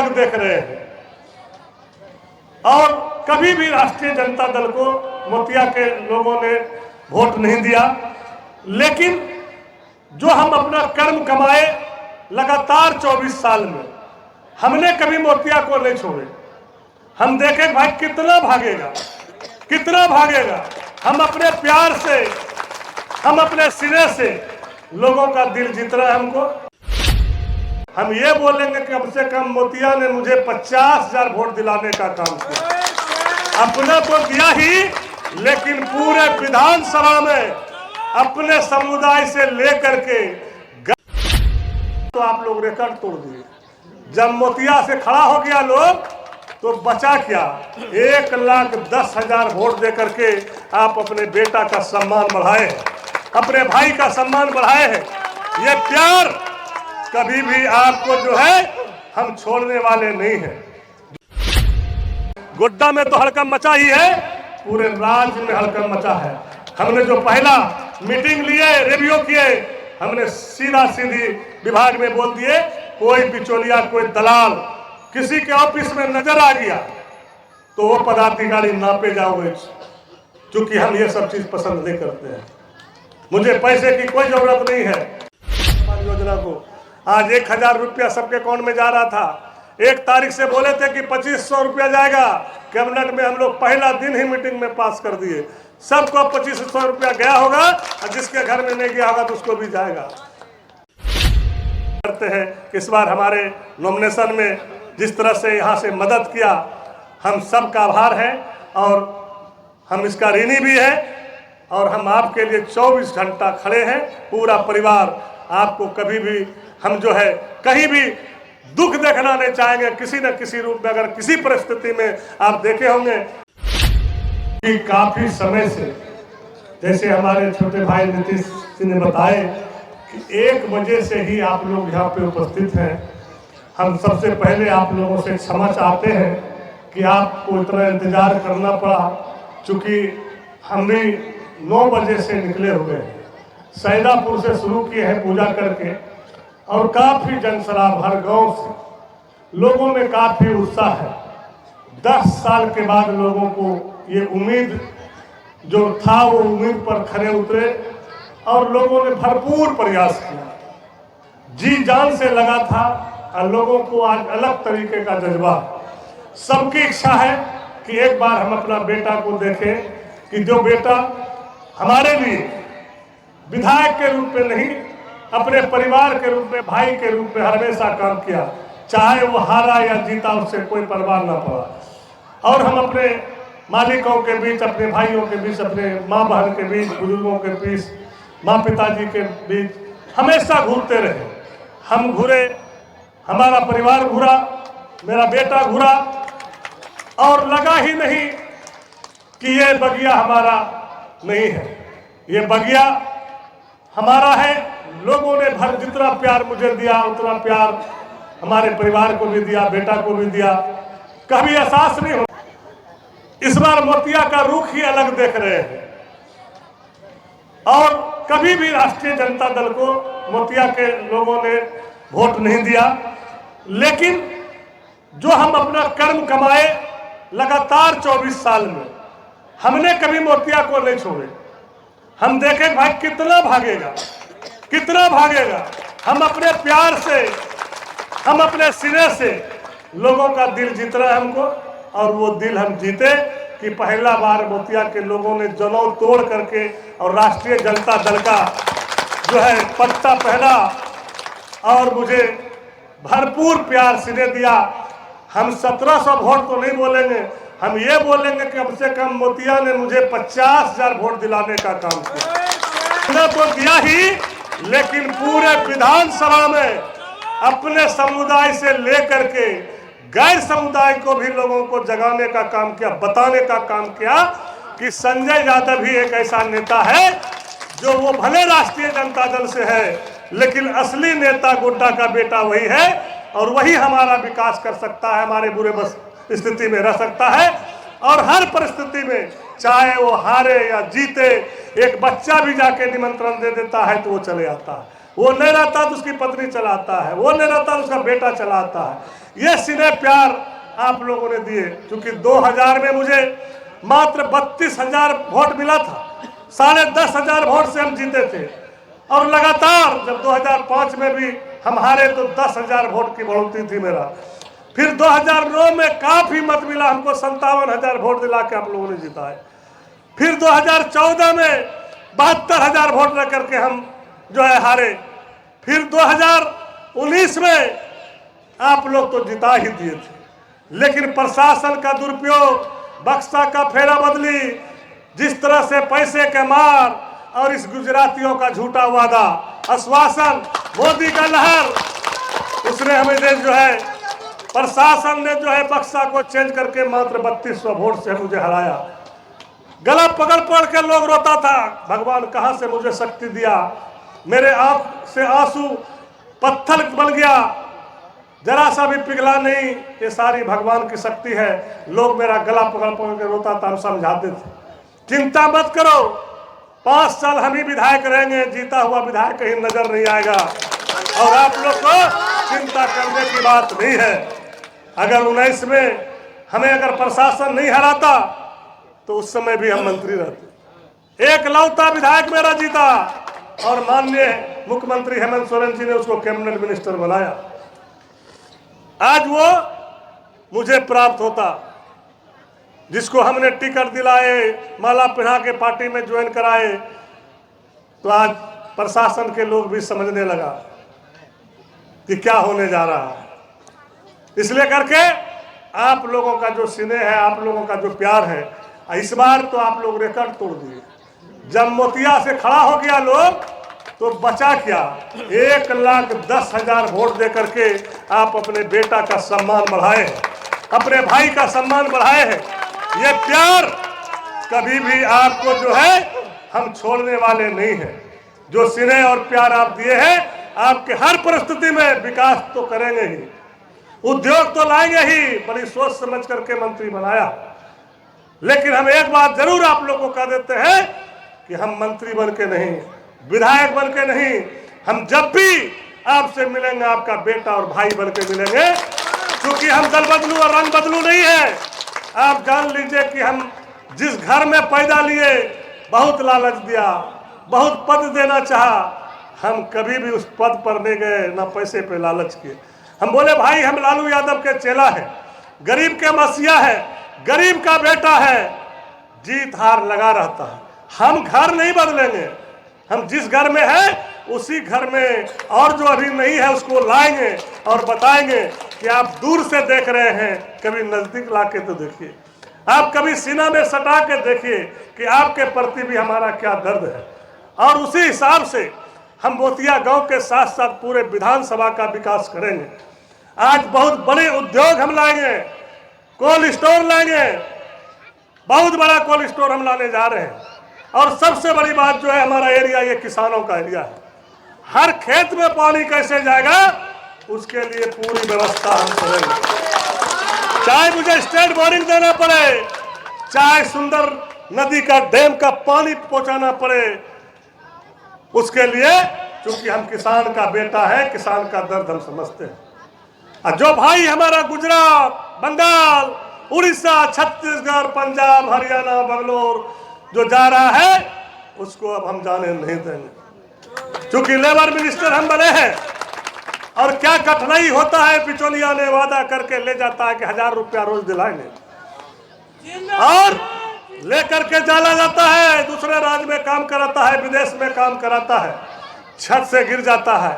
अलग देख रहे हैं और कभी भी राष्ट्रीय जनता दल को मोतिया के लोगों ने वोट नहीं दिया। लेकिन जो हम अपना कर्म कमाए लगातार 24 साल में, हमने कभी मोतिया को नहीं छोड़े। हम देखे भाई कितना भागेगा, कितना भागेगा। हम अपने प्यार से, हम अपने सिरे से लोगों का दिल जीत रहा है हमको। हम ये बोलेंगे कि कम से कम मोतिया ने मुझे 50,000 वोट दिलाने का काम किया। अपना तो दिया ही, लेकिन पूरे विधानसभा में अपने समुदाय से लेकर के तो आप लोग रिकॉर्ड तोड़ दिए। जब मोतिया से खड़ा हो गया लोग तो बचा क्या, 1,10,000 वोट दे करके आप अपने बेटा का सम्मान बढ़ाए हैं, अपने भाई का सम्मान बढ़ाए हैं। ये प्यार कभी भी आपको जो है हम छोड़ने वाले नहीं हैं। गोड्डा में तो हड़कंप मचा ही है, पूरे राज्य में हड़कंप मचा है। हमने जो पहला मीटिंग लिए, रिव्यू किए, हमने सीधा सीधी विभाग में बोल दिए कोई बिचौलिया, कोई दलाल किसी के ऑफिस में नजर आ गया तो वो पदाधिकारी नापे जाओगे, क्योंकि हम ये सब चीज पसंद नहीं करते हैं। मुझे पैसे की कोई जरूरत नहीं है। योजना को आज 1,000 रुपया सबके अकाउंट में जा रहा था। 1 तारीख से बोले थे कि 2,500 रुपया जाएगा। कैबिनेट में हम लोग पहला दिन ही मीटिंग में पास कर दिए। सबको 2,500 रुपया गया होगा और जिसके घर में नहीं गया होगा तो उसको भी जाएगा। करते हैं इस बार हमारे नॉमिनेशन में जिस तरह से यहाँ से मदद किया, हम सब का आभार है और हम इसका ऋणी भी है। और हम आपके लिए 24 घंटा खड़े हैं, पूरा परिवार। आपको कभी भी हम जो है कहीं भी दुख देखना नहीं चाहेंगे, किसी न किसी रूप में। अगर किसी परिस्थिति में आप देखे होंगे कि काफी समय से, जैसे हमारे छोटे भाई नीतीश जी ने बताए कि 1 बजे से ही आप लोग यहाँ पे उपस्थित हैं। हम सबसे पहले आप लोगों से क्षमा चाहते हैं कि आपको इतना इंतजार करना पड़ा, क्योंकि हम भी 9 बजे से निकले हुए हैं। सैदापुर से शुरू किए हैं पूजा करके और काफी जनसराब हर गांव से। लोगों में काफी उत्साह है। 10 साल के बाद लोगों को ये उम्मीद जो था वो उम्मीद पर खरे उतरे और लोगों ने भरपूर प्रयास किया, जी जान से लगा था। और लोगों को आज अलग तरीके का जज्बा, सबकी इच्छा है कि एक बार हम अपना बेटा को देखें कि जो बेटा हमारे लिए विधायक के रूप में नहीं, अपने परिवार के रूप में, भाई के रूप में हमेशा काम किया। चाहे वो हारा या जीता, उससे कोई परवाह ना पड़ा। और हम अपने मालिकों के बीच, अपने भाइयों के बीच, अपने माँ बहन के बीच, बुजुर्गों के बीच, माँ पिताजी के बीच हमेशा घूरते रहे। हम घूरे, हमारा परिवार घूरा, मेरा बेटा घूरा और लगा ही नहीं कि ये बगिया हमारा नहीं है। ये बगिया हमारा है। लोगों ने भर जितना प्यार मुझे दिया उतना प्यार हमारे परिवार को भी दिया, बेटा को भी दिया। कभी एहसास नहीं हो। इस बार मोतिया का रुख ही अलग देख रहे हैं और कभी भी राष्ट्रीय जनता दल को मोतिया के लोगों ने वोट नहीं दिया। लेकिन जो हम अपना कर्म कमाए लगातार 24 साल में, हमने कभी मोतिया को नहीं छोड़े। हम देखे भाई कितना भागेगा, कितना भागेगा। हम अपने प्यार से, हम अपने सिरे से लोगों का दिल जीत रहा है हमको। और वो दिल हम जीते कि पहला बार मोतिया के लोगों ने जलौ तोड़ करके और राष्ट्रीय जनता दल का जो है पत्ता पहना और मुझे भरपूर प्यार सिरे दिया। हम 1,700 वोट तो नहीं बोलेंगे, हम ये बोलेंगे कि कम से कम मोतिया ने मुझे 50,000 वोट दिलाने का काम किया। तो दिया ही, लेकिन पूरे विधानसभा में अपने समुदाय से लेकर के गैर समुदाय को भी लोगों को जगाने का काम किया, बताने का काम किया कि संजय यादव भी एक ऐसा नेता है जो वो भले राष्ट्रीय जनता दल से है, लेकिन असली नेता गोड्डा का बेटा वही है और वही हमारा विकास कर सकता है, हमारे बुरे बस स्थिति में रह सकता है। और हर परिस्थिति में, चाहे वो हारे या जीते, एक बच्चा भी जाके निमंत्रण दे देता है तो वो चले आता है। वो नहीं रहता तो उसकी पत्नी चलाता है, वो नहीं रहता तो उसका बेटा चलाता है। ये स्नेह प्यार आप लोगों ने दिए। क्योंकि 2000 में मुझे मात्र 32,000 वोट मिला था, 10,500 वोट से हम जीते थे। और लगातार जब 2005 में भी हम हारे तो 10,000 वोट की बढ़ोतरी थी मेरा। फिर 2009 में काफी मत मिला हमको, 57,000 वोट दिला के आप लोगों ने जीता है। फिर 2014 में 72,000 वोट रख करके हम जो है हारे। फिर 2019 में आप लोग तो जिता ही दिए थे, लेकिन प्रशासन का दुरुपयोग, बक्सा का फेरा बदली, जिस तरह से पैसे के मार और इस गुजरातियों का झूठा वादा, आश्वासन, मोदी का लहर, उसने हमें जो है प्रशासन ने जो है बक्सा को चेंज करके मात्र 3200 वोट से मुझे हराया। गला पकड़ पकड़ के लोग रोता था, भगवान कहां से मुझे शक्ति दिया। मेरे आंख से आंसू पत्थर बन गया, जरा सा भी पिघला नहीं, ये सारी भगवान की शक्ति है। लोग मेरा गला पकड़ पकड़ के रोता था, हम समझाते थे चिंता मत करो, 5 साल हम ही विधायक रहेंगे, जीता हुआ विधायक कहीं नजर नहीं आएगा और आप लोग को चिंता करने की बात नहीं है। अगर 19 में हमें अगर प्रशासन नहीं हराता तो उस समय भी हम मंत्री रहते। एक लौता विधायक मेरा जीता और माननीय मुख्यमंत्री हेमंत सोरेन जी ने उसको कैबिनेट मिनिस्टर बनाया। आज वो मुझे प्राप्त होता, जिसको हमने टिकट दिलाए, माला पहना के पार्टी में ज्वाइन कराए, तो आज प्रशासन के लोग भी समझने लगा कि क्या होने जा रहा है। इसलिए करके आप लोगों का जो स्नेह है, आप लोगों का जो प्यार है, इस बार तो आप लोग रिकॉर्ड तोड़ दिए। जब मोतिया से खड़ा हो गया लोग तो बचा क्या, 1,10,000 वोट दे करके आप अपने बेटा का सम्मान बढ़ाए हैं, अपने भाई का सम्मान बढ़ाए हैं। ये प्यार कभी भी आपको जो है हम छोड़ने वाले नहीं हैं। जो स्नेह और प्यार आप दिए हैं, आपके हर परिस्थिति में विकास तो करेंगे ही, उद्योग तो लाएंगे ही, बड़ी सोच समझ करके मंत्री बनाया। लेकिन हम एक बात जरूर आप लोगों को कह देते हैं कि हम मंत्री बन के नहीं, विधायक बन के नहीं, हम जब भी आपसे मिलेंगे आपका बेटा और भाई बन के मिलेंगे। क्योंकि हम दल बदलू और रंग बदलू नहीं है। आप जान लीजिए कि हम जिस घर में पैदा लिए, बहुत लालच दिया, बहुत पद देना चाहा, हम कभी भी उस पद पर नहीं गए, ना पैसे पे लालच किए। हम बोले भाई हम लालू यादव के चेला है, गरीब के मसीहा है, गरीब का बेटा है, जीत हार लगा रहता है। हम घर नहीं बदलेंगे, हम जिस घर में है उसी घर में और जो अभी नहीं है उसको लाएंगे और बताएंगे कि आप दूर से देख रहे हैं, कभी नजदीक लाके तो देखिए, आप कभी सीना में सटा के देखिए कि आपके प्रति भी हमारा क्या दर्द है। और उसी हिसाब से हम मोतिया गांव के साथ साथ पूरे विधानसभा का विकास करेंगे। आज बहुत बड़े उद्योग हम लाएंगे, कोल्ड स्टोर लाएंगे, बहुत बड़ा कोल्ड स्टोर हम लाने जा रहे हैं। और सबसे बड़ी बात जो है, हमारा एरिया ये किसानों का एरिया है, हर खेत में पानी कैसे जाएगा उसके लिए पूरी व्यवस्था हम करेंगे। चाहे मुझे स्टेट बोरिंग देना पड़े, चाहे सुंदर नदी का डैम का पानी पहुंचाना पड़े, उसके लिए, क्योंकि हम किसान का बेटा है, किसान का दर्द हम समझते हैं। और जो भाई हमारा गुजरात, बंगाल, उड़ीसा, छत्तीसगढ़, पंजाब, हरियाणा, बंगलोर जो जा रहा है, उसको अब हम जाने नहीं देंगे। क्योंकि लेबर मिनिस्टर हम बने हैं और क्या कठिनाई होता है, बिचौलिया ने वादा करके ले जाता है कि 1000 रुपया रोज दिलाएंगे और लेकर के चला जाता है, दूसरे राज्य में काम कराता है, विदेश में काम कराता है, छत से गिर जाता है,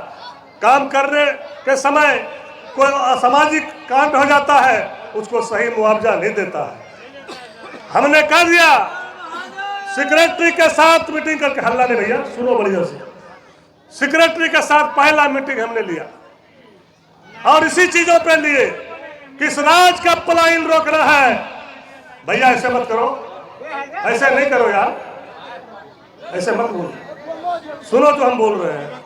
काम करने के समय कोई असामाजिक कांड हो जाता है, उसको सही मुआवजा नहीं देता है। हमने कह दिया, सेक्रेटरी के साथ मीटिंग करके, हल्ला नहीं भैया, सुनो बढ़िया से, सेक्रेटरी के साथ पहला मीटिंग हमने लिया और इसी चीजों पे लिए, किस राज का पलायन रोकना है। भैया ऐसे मत करो, ऐसे नहीं करो यार, ऐसे मत बोलो, सुनो जो हम बोल रहे हैं,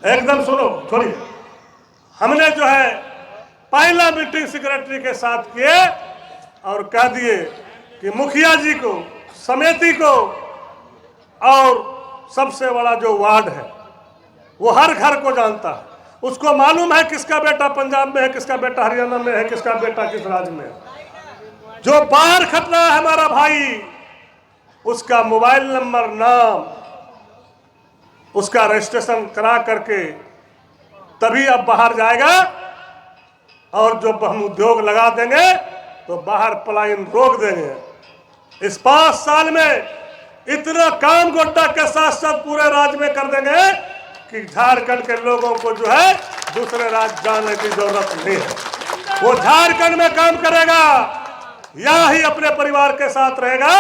एकदम सुनो, छोड़िए। हमने जो है पहला मीटिंग सेक्रेटरी के साथ किए और कह दिए कि मुखिया जी को, समिति को और सबसे बड़ा जो वार्ड है वो हर घर को जानता है, उसको मालूम है किसका बेटा पंजाब में है, किसका बेटा हरियाणा में है, किसका बेटा किस राज्य में है। जो बाहर खट रहा है हमारा भाई, उसका मोबाइल नंबर, नाम, उसका रजिस्ट्रेशन करा करके तभी अब बाहर जाएगा। और जो हम उद्योग लगा देंगे तो बाहर पलायन रोक देंगे। इस 5 साल में इतना काम गोड्डा के साथ साथ पूरे राज्य में कर देंगे कि झारखंड के लोगों को जो है दूसरे राज्य जाने की जरूरत नहीं है। वो झारखंड में काम करेगा, यहाँ ही अपने परिवार के साथ रहेगा,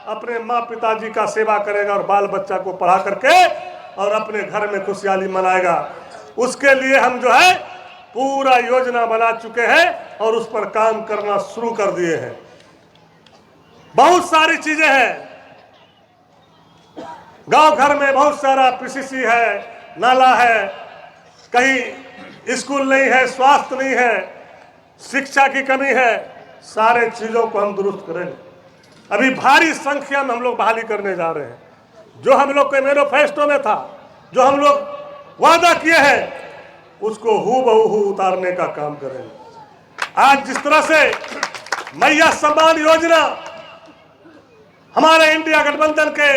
अपने माँ पिताजी का सेवा करेगा और बाल बच्चा को पढ़ा करके और अपने घर में खुशहाली मनाएगा। उसके लिए हम जो है पूरा योजना बना चुके हैं और उस पर काम करना शुरू कर दिए हैं। बहुत सारी चीजें हैं, गांव घर में बहुत सारा पीसीसी है, नाला है, कहीं स्कूल नहीं है, स्वास्थ्य नहीं है, शिक्षा की कमी है। सारे चीजों को हम दुरुस्त करेंगे। अभी भारी संख्या में हम लोग बहाली करने जा रहे हैं। जो हम लोग के मैनिफेस्टो में था, जो हम लोग वादा किए हैं, उसको हूबहू उतारने का काम करेंगे। आज जिस तरह से मैया सम्मान योजना हमारे इंडिया गठबंधन के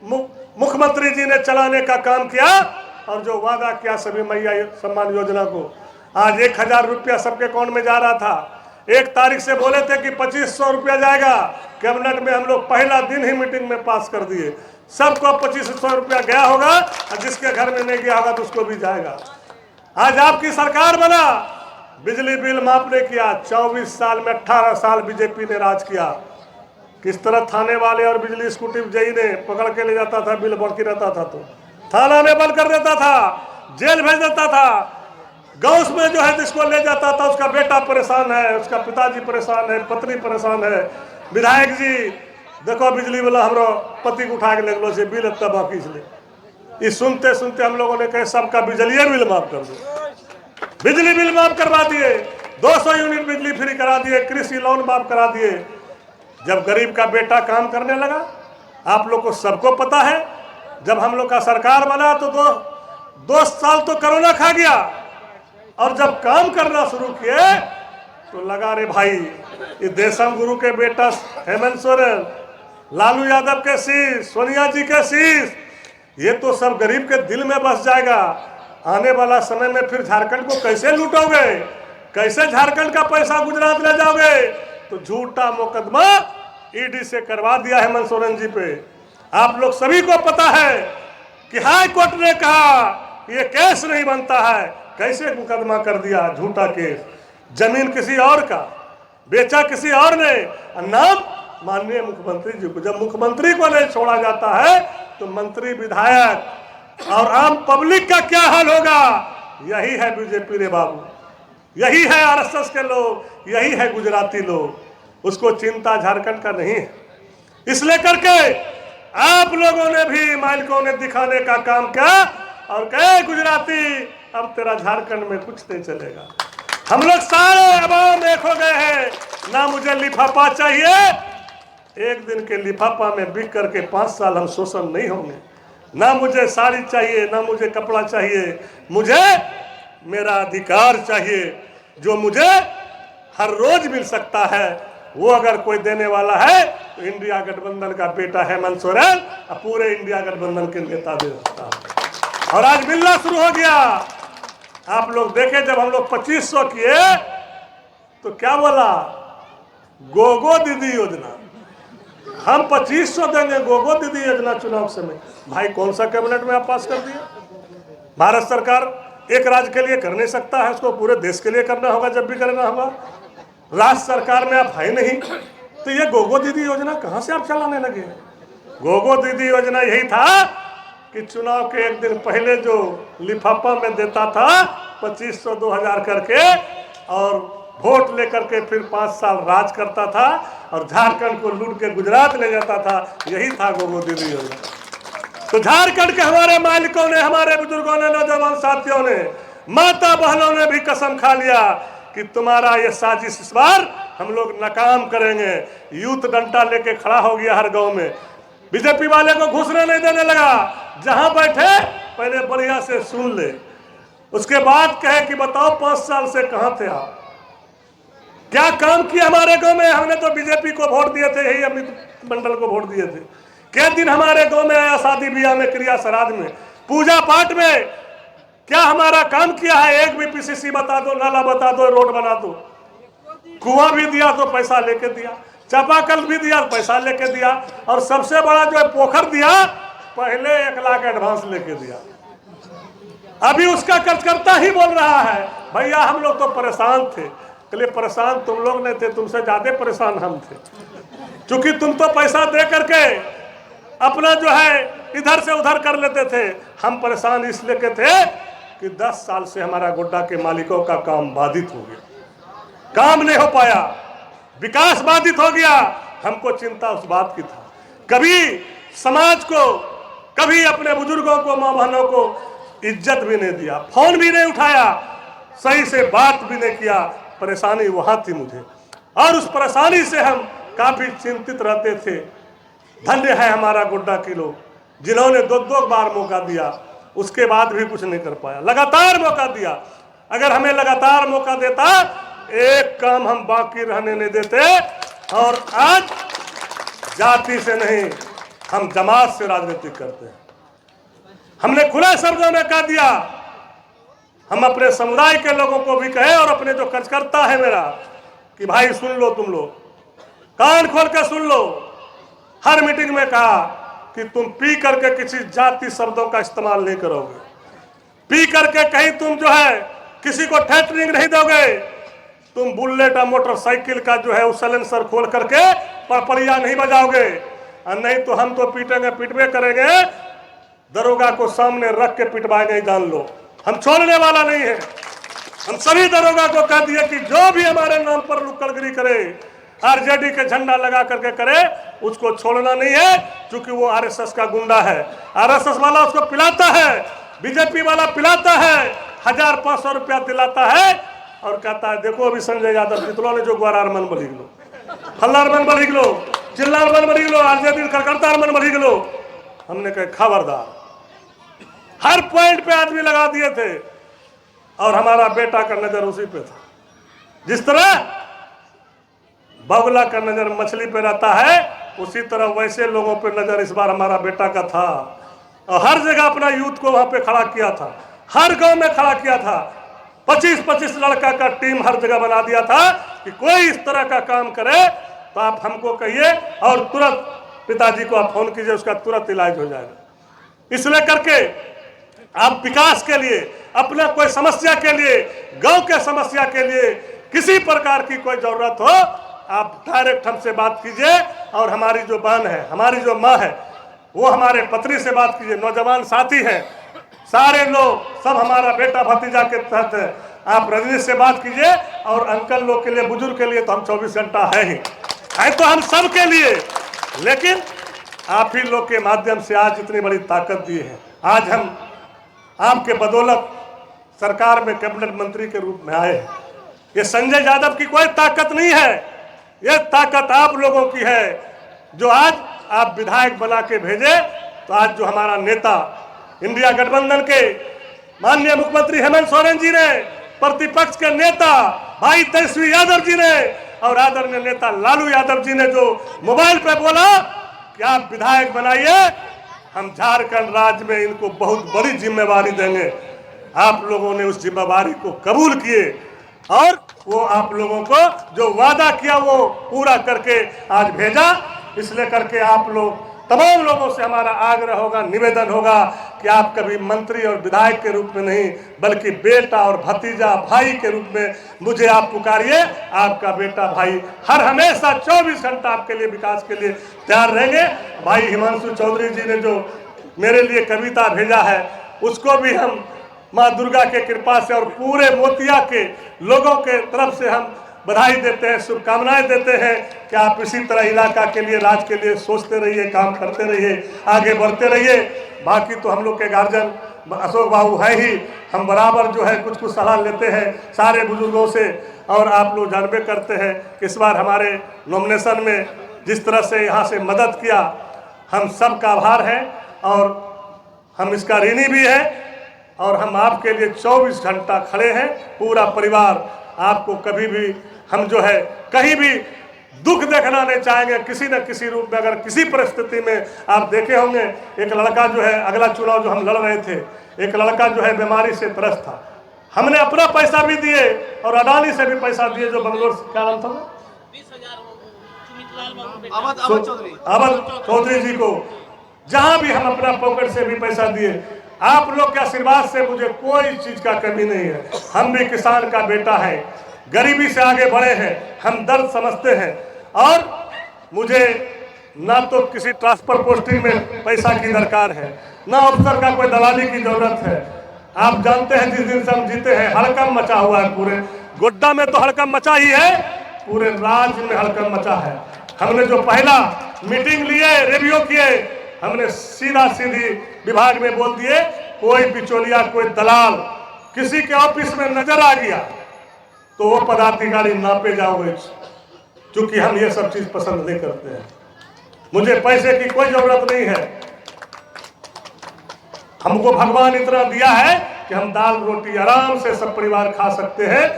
मुख्यमंत्री जी ने चलाने का काम किया और जो वादा किया सभी मैया सम्मान योजना को, आज 1000 रुपया सबके अकाउंट में जा रहा था। 1 तारीख से बोले थे कि 2500 रुपया जाएगा। कैबिनेट में हम लोग पहला दिन ही मीटिंग में पास कर दिए। सबको 2500 रुपया गया होगा और जिसके घर में नहीं गया होगा तो उसको भी जाएगा। आज आपकी सरकार बना, बिजली बिल माफ नहीं किया। 24 साल में 18 साल बीजेपी ने राज किया। किस तरह थाने वाले और बिजली स्कूटी जेई ने पकड़ के ले जाता था, बिल बाकी रहता था तो थाना में बंद कर देता था, जेल भेज देता था। गांव में जो है जिसको ले जाता था उसका बेटा परेशान है, उसका पिताजी परेशान है, पत्नी परेशान है। विधायक जी देखो बिजली वाला हमारा पति को उठा के ले लो से बिल इतना बाकी इसलिए। इस सुनते सुनते हम लोगों ने कहे सबका बिजली बिल माफ कर दो। बिजली बिल माफ करवा दिए, 200 यूनिट बिजली फ्री करा दिए, कृषि लोन माफ करा दिए। जब गरीब का बेटा काम करने लगा, आप लोग को सबको पता है, जब हम लोग का सरकार बना तो 2 साल तो कोरोना खा गया और जब काम करना शुरू किए तो लगा रे भाई ये देशम गुरु के बेटा हेमंत सोरेन, लालू यादव के शीश, सोनिया जी के शीश, ये तो सब गरीब के दिल में बस जाएगा। आने वाला समय में फिर झारखंड को कैसे लूटोगे, कैसे झारखंड का पैसा गुजरात ले जाओगे। तो झूठा मुकदमा ईडी से करवा दिया हेमंत सोरेन जी पे। आप लोग सभी को पता है कि हाई कोर्ट ने कहा ये केस नहीं बनता है, कैसे मुकदमा कर दिया, झूठा केस। जमीन किसी और का बेचा किसी और ने, नाम माननीय मुख्यमंत्री जी को। जब मुख्यमंत्री को नहीं छोड़ा जाता है तो मंत्री, विधायक और आम पब्लिक का क्या हाल होगा। यही है बीजेपी रे बाबू, यही है आरएसएस के लोग, यही है गुजराती लोग। उसको चिंता झारखंड का नहीं है। इसलिए करके आप लोगों ने भी मालिकों ने दिखाने का काम किया और कहे गुजराती अब तेरा झारखंड में कुछ नहीं चलेगा। हम लोग सारे अवाम एक हो गए हैं। ना मुझे लिफाफा चाहिए, एक दिन के लिफाफा में बिक करके 5 साल हम शोषण नहीं होंगे। ना मुझे साड़ी चाहिए, ना मुझे कपड़ा चाहिए, मुझे मेरा अधिकार चाहिए जो मुझे हर रोज मिल सकता है। वो अगर कोई देने वाला है तो इंडिया गठबंधन का बेटा हेमंत सोरेन और पूरे इंडिया गठबंधन के नेता दे सकता है। और आज मिलना शुरू हो गया। आप लोग देखे जब हम लोग 2500 किए तो क्या बोला, गोगो दीदी योजना, हम 2500 देंगे गोगो दीदी योजना। चुनाव समय भाई कौन सा कैबिनेट में आप पास कर दिए। भारत सरकार एक राज्य के लिए कर नहीं सकता है, उसको पूरे देश के लिए करना होगा। जब भी करना होगा राज्य सरकार में आप है नहीं, तो ये गोगो दीदी योजना कहां से आप चलाने लगे। गोगो दीदी योजना यही था कि चुनाव के एक दिन पहले जो लिफाफा में देता था 2500 2000 करके और वोट लेकर के फिर 5 साल राज करता था और झारखंड को लूट के गुजरात ले जाता था। यही था गोगो दीदी योजना। तो झारखंड के हमारे मालिकों ने, हमारे बुजुर्गों ने, नौजवान साथियों ने, माता बहनों ने भी कसम खा लिया कि तुम्हारा ये साजिश इस बार हम लोग नाकाम करेंगे। यूथ डंडा लेके खड़ा हो गया हर गांव में। बीजेपी वाले को घुसने नहीं देने लगा। जहां बैठे पहले बढ़िया से सुन ले, उसके बाद कहे कि बताओ 5 साल से कहां थे आप, क्या काम किया हमारे गांव में। हमने तो बीजेपी को वोट दिए थे, यही अमित मंडल को वोट दिए थे। क्या दिन हमारे गांव में आया, शादी ब्याह में, क्रिया श्राद्ध में, पूजा पाठ में, क्या हमारा काम किया है। एक भी पीसीसी बता दो, नाला बता दो, रोड बना दो। कुआं भी दिया तो पैसा लेके दिया, चापाकल भी दिया तो पैसा लेके दिया, और सबसे बड़ा जो है पोखर दिया, पहले 1 लाख एडवांस लेके दिया। अभी उसका कर्जकर्ता ही बोल रहा है भैया हम लोग तो परेशान थे। चलिए परेशान तुम लोग नहीं थे, तुमसे ज्यादा परेशान हम थे, क्योंकि तुम तो पैसा दे करके अपना जो है इधर से उधर कर लेते थे। हम परेशान इसलिए के थे कि 10 साल से हमारा गोड्डा के मालिकों का काम बाधित हो गया, काम नहीं हो पाया, विकास बाधित हो गया। हमको चिंता उस बात की था। कभी समाज को, कभी अपने बुजुर्गों को, माँ बहनों को इज्जत भी नहीं दिया, फोन भी नहीं उठाया, सही से बात भी नहीं किया। परेशानी वहां थी मुझे, और उस परेशानी से हम काफी चिंतित रहते थे। धन्य है हमारा गोड्डा के लोग जिन्होंने 2 बार मौका दिया, उसके बाद भी कुछ नहीं कर पाया। लगातार मौका दिया, अगर हमें लगातार मौका देता एक काम हम बाकी रहने नहीं देते। और आज जाति से नहीं, हम जमात से राजनीति करते हैं। हमने खुले शब्दों में कह दिया, हम अपने समुदाय के लोगों को भी कहे और अपने जो कार्यकर्ता है मेरा, कि भाई सुन लो, तुम लोग कान खोल के सुन लो। हर मीटिंग में कहा कि तुम पी करके किसी जाति शब्दों का इस्तेमाल नहीं करोगे, पी करके कहीं तुम जो है किसी को थ्रेटनिंग नहीं दोगे, तुम बुलेट और मोटरसाइकिल का जो है उस साइलेंसर खोल करके पड़पड़िया नहीं बजाओगे, और नहीं तो हम तो पीटेंगे, पिटवे करेंगे, दरोगा को सामने रख के पिटवाएंगे, जान लो। हम छोड़ने वाला नहीं है। हम सभी दरोगा को कह दिए कि जो भी हमारे नाम पर लुक्कड़गिरी करे, आरजेडी के झंडा लगा करके करे, उसको छोड़ना नहीं है, क्योंकि वो आरएसएस का गुंडा है। आरएसएस वाला उसको पिलाता है, बीजेपी वाला पिलाता है, 1500 रुपया दिलाता है, और कहता है देखो अभी संजय यादव जितलो ने जो ग्वारार मन बलिग लो, खल्लार मन बलिग लो, चिल्लार मन बलिग लो, आरजेडी करकर्तार मन बलिग लो। हमने कहा खबरदार, हर पॉइंट पे आदमी लगा दिए थे, और हमारा बेटा का नजर उसी पे था। जिस तरह बगुला का नजर मछली पे रहता है, उसी तरह वैसे लोगों पे नजर इस बार हमारा बेटा का था। और हर जगह अपना यूथ को वहां पे खड़ा किया था, हर गांव में खड़ा किया था। 25-25 लड़का का टीम हर जगह बना दिया था कि कोई इस तरह का काम करे तो आप हमको कहिए, और तुरंत पिताजी को आप फोन कीजिए, उसका तुरंत इलाज हो जाएगा। इसलिए करके आप विकास के लिए, अपना कोई समस्या के लिए, गांव के समस्या के लिए, किसी प्रकार की कोई जरूरत हो, आप डायरेक्ट हमसे बात कीजिए। और हमारी जो बहन है, हमारी जो माँ है, वो हमारे पत्नी से बात कीजिए, नौजवान साथी हैं, सारे लोग सब हमारा बेटा भतीजा के तहत है। आप रजनीश से बात कीजिए, और अंकल लोग के लिए, बुजुर्ग के लिए तो हम 24 घंटा है ही, है तो हम सब के लिए। लेकिन आप ही लोग के माध्यम से आज इतनी बड़ी ताकत दी है। आज हम आपके बदौलत सरकार में कैबिनेट मंत्री के रूप में आए हैं। ये संजय यादव की कोई ताकत नहीं है, ये ताकत आप लोगों की है, जो आज आप विधायक बना के भेजे। तो आज जो हमारा नेता, इंडिया गठबंधन के माननीय मुख्यमंत्री हेमंत सोरेन जी ने, प्रतिपक्ष के नेता भाई तेजस्वी यादव जी ने, और आदरणीय नेता लालू यादव जी ने जो मोबाइल पे बोला कि आप विधायक बनाइए, हम झारखंड राज्य में इनको बहुत बड़ी जिम्मेवारी देंगे। आप लोगों ने उस जिम्मेवारी को कबूल किए, और वो आप लोगों को जो वादा किया वो पूरा करके आज भेजा। इसलिए करके आप लोग, तमाम लोगों से हमारा आग्रह होगा, निवेदन होगा कि आप कभी मंत्री और विधायक के रूप में नहीं, बल्कि बेटा और भतीजा, भाई के रूप में मुझे आप पुकारिए। आपका बेटा भाई हर हमेशा 24 घंटा आपके लिए, विकास के लिए तैयार रहेंगे। भाई हिमांशु चौधरी जी ने जो मेरे लिए कविता भेजा है, उसको भी हम माँ दुर्गा के कृपा से और पूरे मोतिया के लोगों के तरफ से हम बधाई देते हैं, शुभकामनाएं देते हैं कि आप इसी तरह इलाका के लिए, राज्य के लिए सोचते रहिए, काम करते रहिए, आगे बढ़ते रहिए। बाकी तो हम लोग के गार्जियन अशोक बाबू है ही, हम बराबर जो है कुछ कुछ सलाह लेते हैं सारे बुजुर्गों से। और आप लोग जानबे करते हैं कि इस बार हमारे नॉमिनेशन में जिस तरह से यहाँ से मदद किया, हम सब का आभार है, और हम इसका ऋणी भी है। और हम आपके लिए 24 घंटा खड़े हैं, पूरा परिवार। आपको कभी भी हम जो है कहीं भी दुख देखना नहीं चाहेंगे, किसी न किसी रूप में। अगर किसी परिस्थिति में आप देखे होंगे, एक लड़का जो है, अगला चुनाव जो हम लड़ रहे थे, एक लड़का जो है बीमारी से त्रस्त था, हमने अपना पैसा भी दिए और अडानी से भी पैसा दिए, जो बंगलोर से, क्या नाम था, अवध चौधरी जी को, जहां भी हम अपना पॉकेट से भी पैसा दिए। आप लोग के आशीर्वाद से मुझे कोई चीज का कमी नहीं है। हम भी किसान का बेटा है, गरीबी से आगे बढ़े हैं, हम दर्द समझते हैं। और मुझे ना तो किसी ट्रांसफर पोस्टिंग में पैसा की दरकार है, ना अफसर का कोई दलाली की जरूरत है। आप जानते हैं जिस दिन से हम जीते हैं हड़कंप मचा हुआ है, पूरे गोड्डा में तो हड़कंप मचा ही है, पूरे राज्य में हड़कंप मचा है। हमने जो पहला मीटिंग लिए, रिव्यू किए, हमने सीधा सीधी विभाग में बोल दिए, कोई बिचौलिया, कोई दलाल किसी के ऑफिस में नजर आ गया तो वो पदाधिकारी नापे जाओगे, क्योंकि हम ये सब चीज पसंद नहीं करते हैं। मुझे पैसे की कोई जरूरत नहीं है। हमको भगवान इतना दिया है कि हम दाल रोटी आराम से सब परिवार खा सकते हैं,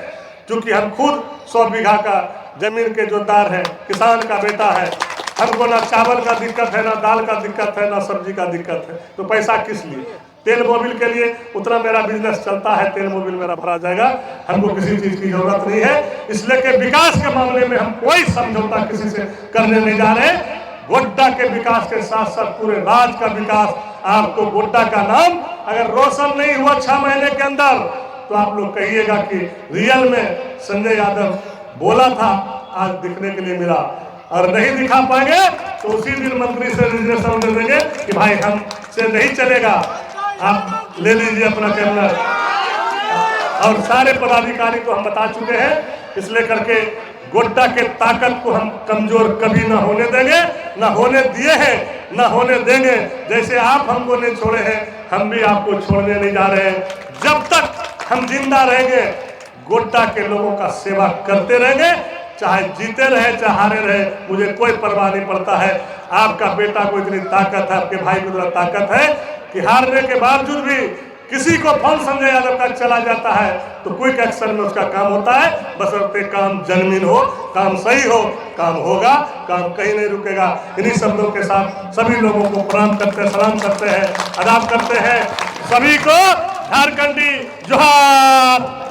क्योंकि हम खुद 100 बीघा का जमीन के जोतदार हैं, किसान का बेटा है। हमको ना चावल का दिक्कत है, ना दाल का दिक्कत है, ना सब्जी का दिक्कत है। तो पैसा किस लिए? तेल मोबिल के लिए उतना मेरा बिजनेस चलता है, तेल मोबिल मेरा भरा जाएगा, हमको किसी चीज की जरूरत नहीं है। इसलिए कि विकास के मामले में हम कोई समझौता किसी से करने नहीं जा रहे। गोड्डा के विकास के साथ साथ पूरे राज्य का विकास। आपको गोड्डा का नाम अगर रोशन नहीं हुआ 6 महीने के अंदर, तो आप लोग कहिएगा कि रियल में संजय यादव बोला था, आज दिखने के लिए मिला। और नहीं दिखा पाएंगे तो उसी दिन मंत्री से रिजर्वेशन दे देंगे कि भाई हम से नहीं चलेगा, आप ले लीजिए अपना कैमरा। और सारे पदाधिकारी को हम बता चुके हैं, इसलिए करके गोड्डा के ताकत को हम कमजोर कभी ना होने देंगे, ना होने दिए हैं, ना होने देंगे। जैसे आप हमको नहीं छोड़े हैं, हम भी आपको छोड़ने नहीं जा रहे हैं। जब तक हम जिंदा रहेंगे, गोड्डा के लोगों का सेवा करते रहेंगे, चाहे जीते रहे चाहे हारे रहे, मुझे कोई परवाह नहीं पड़ता है। आपका बेटा को इतनी ताकत है, आपके भाई को इतना ताकत है कि हारने के बावजूद भी किसी को फोन संजय यादव का चला जाता है तो क्विक एक्शन में उसका काम होता है। बशर्ते काम जनमीन हो, काम सही हो, काम होगा, काम कहीं नहीं रुकेगा। इन्हीं शब्दों के साथ सभी लोगों को प्रणाम करते हैं, सलाम करते हैं, आदाब करते हैं। सभी को झारखंडी जोहार।